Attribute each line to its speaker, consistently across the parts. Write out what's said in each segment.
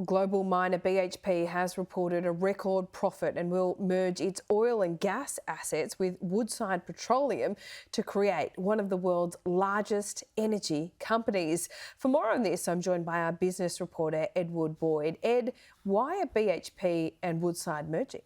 Speaker 1: Global miner BHP has reported a record profit and will merge its oil and gas assets with Woodside Petroleum to create one of the world's largest energy companies. For more on this, I'm joined by our business reporter, Edward Boyd. Ed, why are BHP and Woodside merging?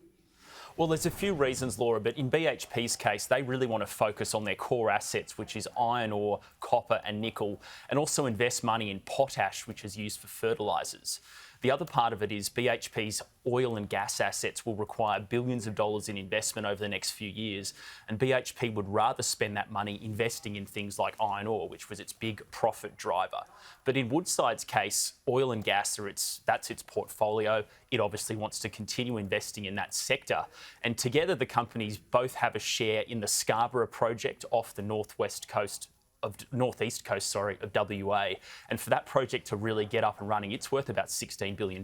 Speaker 2: Well, there's a few reasons, Laura, but in BHP's case, they really want to focus on their core assets, which is iron ore, copper and nickel, and also invest money in potash, which is used for fertilisers. The other part of it is BHP's oil and gas assets will require billions of dollars in investment over the next few years, and BHP would rather spend that money investing in things like iron ore, which was its big profit driver. But in Woodside's case, oil and gas that's its portfolio. It obviously wants to continue investing in that sector, and together the companies both have a share in the Scarborough project off the northeast coast of WA, and for that project to really get up and running, it's worth about $16 billion.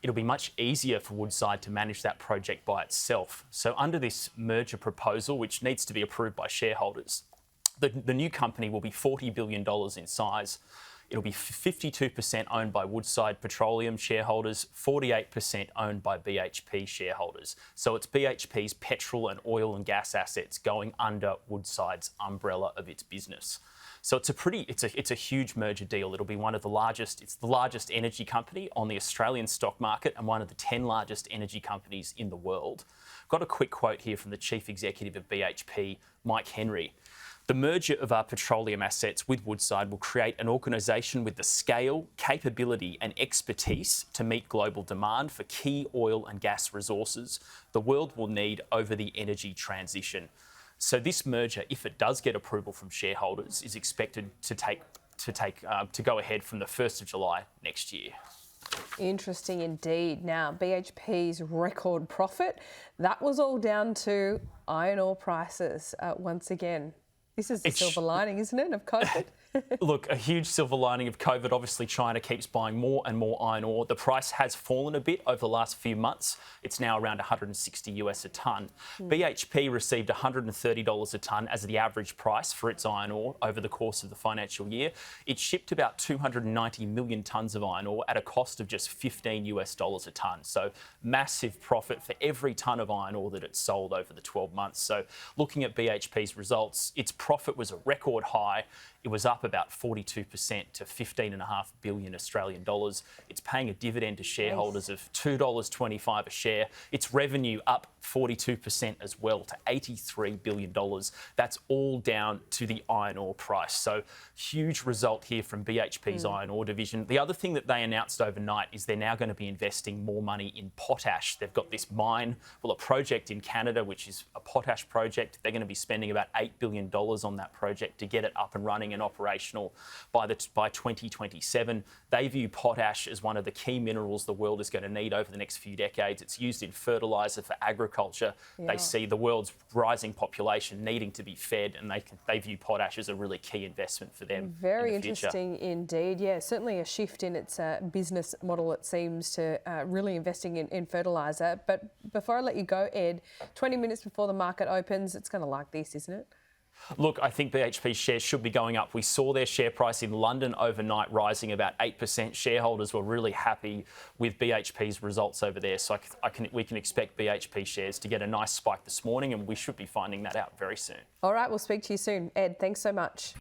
Speaker 2: It'll be much easier for Woodside to manage that project by itself. So under this merger proposal, which needs to be approved by shareholders, the new company will be $40 billion in size. It'll be 52% owned by Woodside Petroleum shareholders, 48% owned by BHP shareholders. So it's BHP's petrol and oil and gas assets going under Woodside's umbrella of its business. So it's a huge merger deal. It'll be one of the largest. It's the largest energy company on the Australian stock market and one of the 10 largest energy companies in the world. Got a quick quote here from the chief executive of BHP, Mike Henry. The merger of our petroleum assets with Woodside will create an organisation with the scale, capability and expertise to meet global demand for key oil and gas resources the world will need over the energy transition. So this merger, if it does get approval from shareholders, is expected to go ahead from the 1st of July next year.
Speaker 1: Interesting indeed. Now, BHP's record profit, that was all down to iron ore prices once again. This is the silver lining, isn't it, of COVID?
Speaker 2: Look, a huge silver lining of COVID. Obviously, China keeps buying more and more iron ore. The price has fallen a bit over the last few months. It's now around $160 a tonne. BHP received $130 a tonne as the average price for its iron ore over the course of the financial year. It shipped about 290 million tonnes of iron ore at a cost of just $15 a tonne. So massive profit for every tonne of iron ore that it sold over the 12 months. So looking at BHP's results, its profit was a record high. It was up about 42% to 15.5 billion Australian dollars. It's paying a dividend to shareholders of $2.25 a share. Its revenue up 42% as well to $83 billion. That's all down to the iron ore price. So huge result here from BHP's iron ore division. The other thing that they announced overnight is they're now going to be investing more money in potash. They've got this a project in Canada, which is a potash project. They're going to be spending about $8 billion on that project to get it up and running and operational by 2027. They view potash as one of the key minerals the world is going to need over the next few decades. It's used in fertiliser for agriculture. Yeah. They see the world's rising population needing to be fed, and they view potash as a really key investment for them.
Speaker 1: Very interesting indeed. Yeah, certainly a shift in its business model, it seems, to really investing in fertiliser. But before I let you go, Ed, 20 minutes before the market opens, it's going to like this, isn't it?
Speaker 2: Look, I think BHP's shares should be going up. We saw their share price in London overnight rising about 8%. Shareholders were really happy with BHP's results over there. So we can expect BHP shares to get a nice spike this morning, and we should be finding that out very soon.
Speaker 1: All right, we'll speak to you soon. Ed, thanks so much.